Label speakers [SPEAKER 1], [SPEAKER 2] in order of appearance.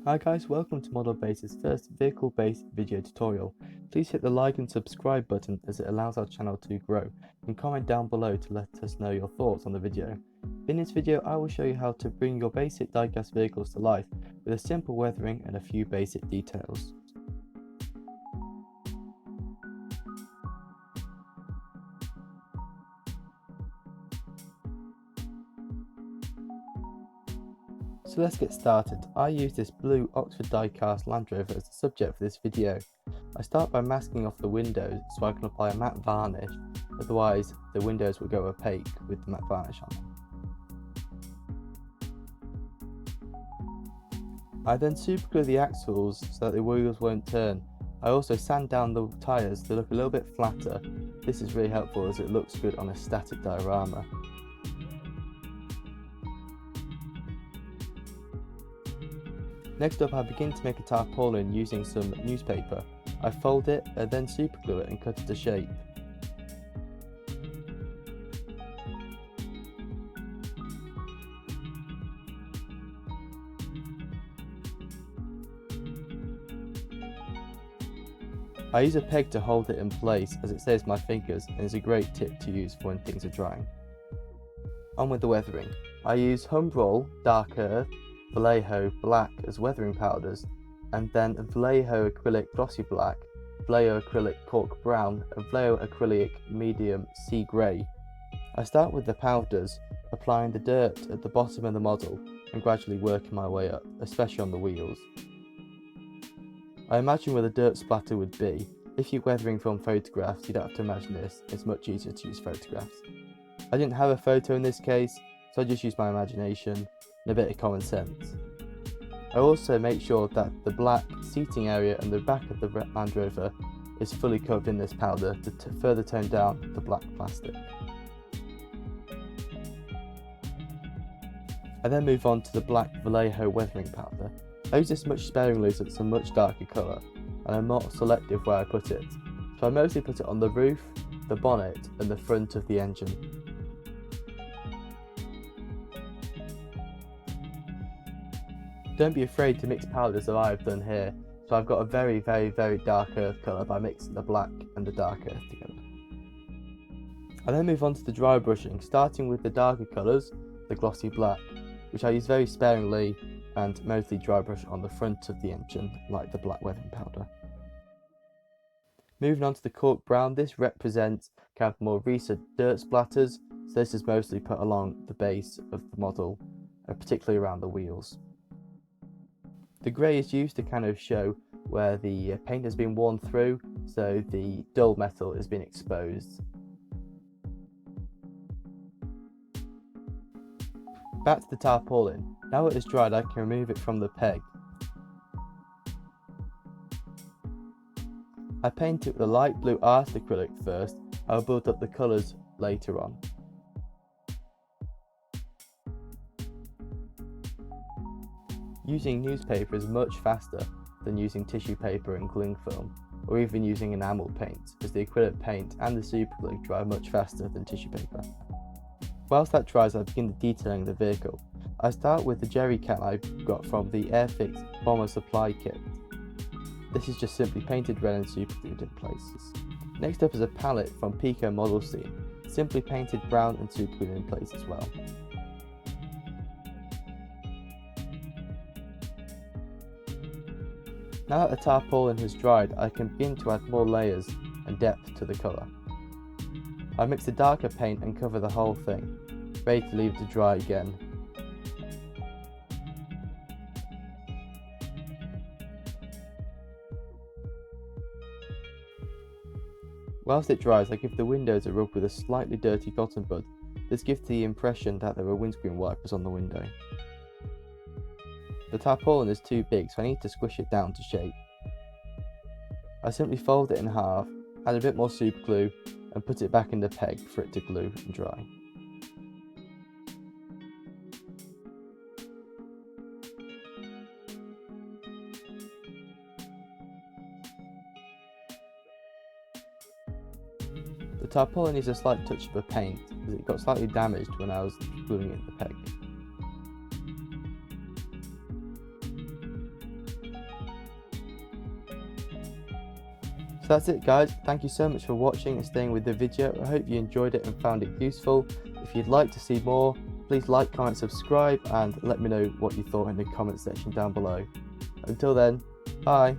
[SPEAKER 1] Hi guys, welcome to ModelBase's first vehicle-based video tutorial. Please hit the like and subscribe button as it allows our channel to grow, and comment down below to let us know your thoughts on the video. In this video I will show you how to bring your basic diecast vehicles to life with a simple weathering and a few basic details. So let's get started. I use this blue Oxford diecast Land Rover as the subject for this video. I start by masking off the windows so I can apply a matte varnish, otherwise the windows will go opaque with the matte varnish on them. I then superglue the axles so that the wheels won't turn. I also sand down the tyres to look a little bit flatter. This is really helpful as it looks good on a static diorama. Next up, I begin to make a tarpaulin using some newspaper. I fold it and then superglue it and cut it to shape. I use a peg to hold it in place as it saves my fingers and is a great tip to use for when things are drying. On with the weathering. I use Humbrol Dark Earth, Vallejo Black as weathering powders, and then Vallejo Acrylic Glossy Black, Vallejo Acrylic Cork Brown, and Vallejo Acrylic Medium Sea Grey. I start with the powders, applying the dirt at the bottom of the model and gradually working my way up, especially on the wheels. I imagine where the dirt splatter would be. If you're weathering from photographs, you don't have to imagine this, it's much easier to use photographs. I didn't have a photo in this case, so I just used my imagination and a bit of common sense. I also make sure that the black seating area and the back of the Land Rover is fully covered in this powder to further tone down the black plastic. I then move on to the black Vallejo weathering powder. I use this much sparingly as it's a much darker colour, and I'm more selective where I put it, so I mostly put it on the roof, the bonnet and the front of the engine. Don't be afraid to mix powders as I've done here, so I've got a very dark earth colour by mixing the black and the dark earth together. I then move on to the dry brushing, starting with the darker colours, the glossy black, which I use very sparingly and mostly dry brush on the front of the engine like the black weathering powder. Moving on to the cork brown, this represents kind of more recent dirt splatters, so this is mostly put along the base of the model, particularly around the wheels. The grey is used to kind of show where the paint has been worn through, so the dull metal has been exposed. Back to the tarpaulin. Now it is dried, I can remove it from the peg. I paint it with a light blue art acrylic first. I will build up the colours later on. Using newspaper is much faster than using tissue paper and cling film, or even using enamel paint, as the acrylic paint and the superglue dry much faster than tissue paper. Whilst that dries, I begin the detailing of the vehicle. I start with the jerry can I got from the Airfix Bomber Supply Kit. This is just simply painted red and superglued in places. Next up is a palette from Pico Model Scene, simply painted brown and superglued in place as well. Now that the tarpaulin has dried, I can begin to add more layers and depth to the colour. I mix the darker paint and cover the whole thing, ready to leave it to dry again. Whilst it dries, I give the windows a rub with a slightly dirty cotton bud. This gives the impression that there are windscreen wipers on the window. The tarpaulin is too big, so I need to squish it down to shape. I simply fold it in half, add a bit more superglue, and put it back in the peg for it to glue and dry. The tarpaulin needs a slight touch of a paint, as it got slightly damaged when I was gluing it in the peg. So that's it guys, thank you so much for watching and staying with the video. I hope you enjoyed it and found it useful. If you'd like to see more, please like, comment, subscribe and let me know what you thought in the comment section down below. Until then, bye!